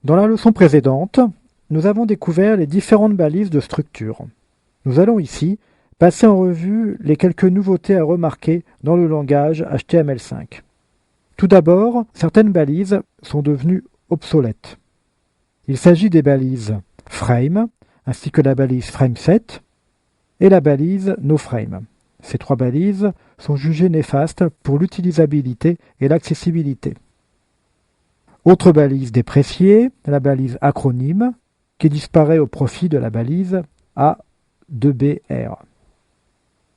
Dans la leçon précédente, nous avons découvert les différentes balises de structure. Nous allons ici passer en revue les quelques nouveautés à remarquer dans le langage HTML5. Tout d'abord, certaines balises sont devenues obsolètes. Il s'agit des balises frame, ainsi que la balise frameset et la balise noframe. Ces trois balises sont jugées néfastes pour l'utilisabilité et l'accessibilité. Autre balise dépréciée, la balise acronyme, qui disparaît au profit de la balise A2BR.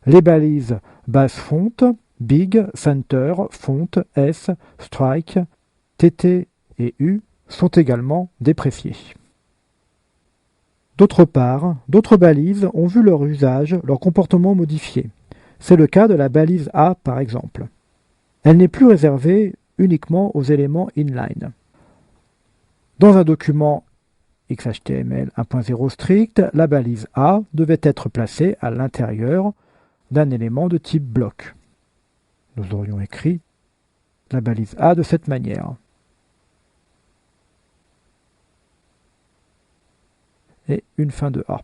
Les balises base font, big, center, font, S, strike, TT et U sont également dépréciées. D'autre part, d'autres balises ont vu leur usage, leur comportement modifié. C'est le cas de la balise A par exemple. Elle n'est plus réservée uniquement aux éléments inline. Dans un document XHTML 1.0 strict, la balise A devait être placée à l'intérieur d'un élément de type bloc. Nous aurions écrit la balise A de cette manière. Et une fin de A.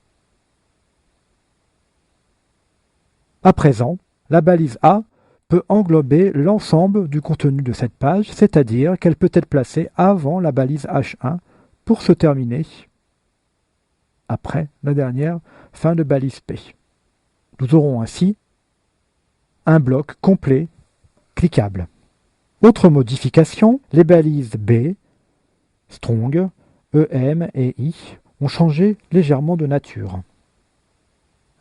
À présent, la balise A peut englober l'ensemble du contenu de cette page, c'est-à-dire qu'elle peut être placée avant la balise H1 pour se terminer après la dernière fin de balise P. Nous aurons ainsi un bloc complet cliquable. Autre modification, les balises B, strong, EM et I ont changé légèrement de nature.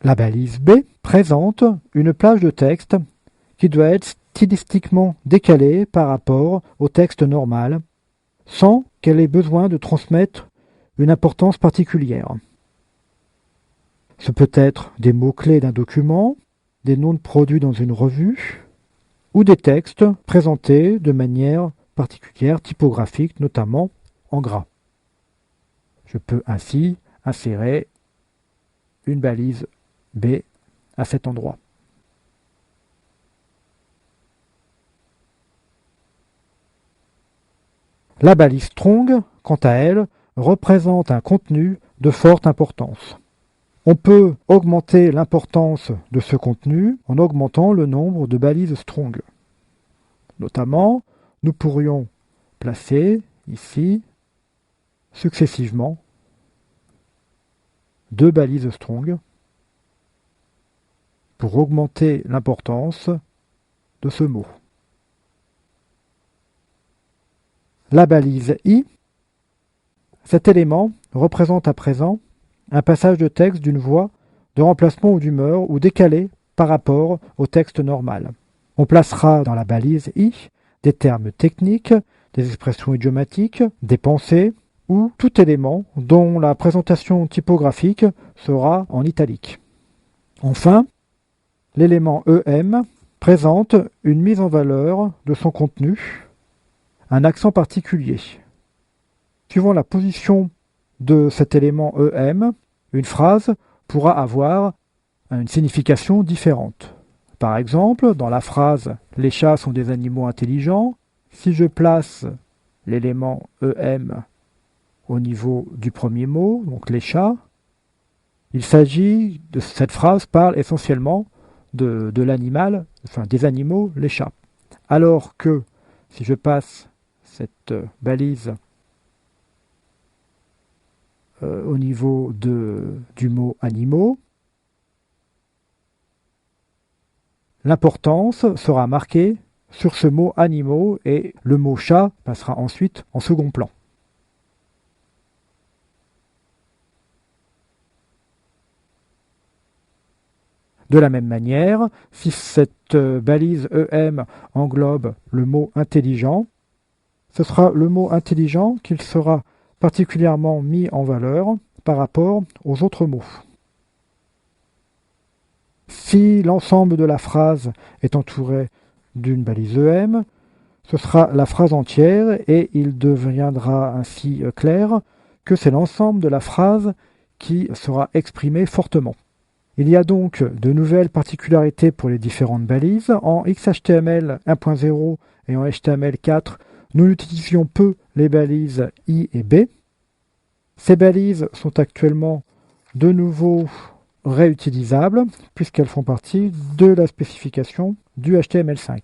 La balise B présente une plage de texte qui doit être stylistiquement décalée par rapport au texte normal, sans qu'elle ait besoin de transmettre une importance particulière. Ce peut être des mots-clés d'un document, des noms de produits dans une revue, ou des textes présentés de manière particulière, typographique, notamment en gras. Je peux ainsi insérer une balise B à cet endroit. La balise strong, quant à elle, représente un contenu de forte importance. On peut augmenter l'importance de ce contenu en augmentant le nombre de balises strong. Notamment, nous pourrions placer ici successivement deux balises strong pour augmenter l'importance de ce mot. La balise I, cet élément représente à présent un passage de texte d'une voix, de remplacement ou d'humeur ou décalé par rapport au texte normal. On placera dans la balise I des termes techniques, des expressions idiomatiques, des pensées ou tout élément dont la présentation typographique sera en italique. Enfin, l'élément EM présente une mise en valeur de son contenu, un accent particulier. Suivant la position de cet élément EM, une phrase pourra avoir une signification différente. Par exemple, dans la phrase « Les chats sont des animaux intelligents », si je place l'élément EM au niveau du premier mot, donc les chats, il s'agit de cette phrase parle essentiellement de l'animal, enfin des animaux, les chats. Alors que si je passe cette balise au niveau du mot animaux, l'importance sera marquée sur ce mot animaux et le mot chat passera ensuite en second plan. De la même manière, si cette balise EM englobe le mot intelligent, ce sera le mot intelligent qui sera particulièrement mis en valeur par rapport aux autres mots. Si l'ensemble de la phrase est entouré d'une balise EM, ce sera la phrase entière et il deviendra ainsi clair que c'est l'ensemble de la phrase qui sera exprimé fortement. Il y a donc de nouvelles particularités pour les différentes balises. En XHTML 1.0 et en HTML4, nous utilisions peu les balises I et B. Ces balises sont actuellement de nouveau réutilisables puisqu'elles font partie de la spécification du HTML5.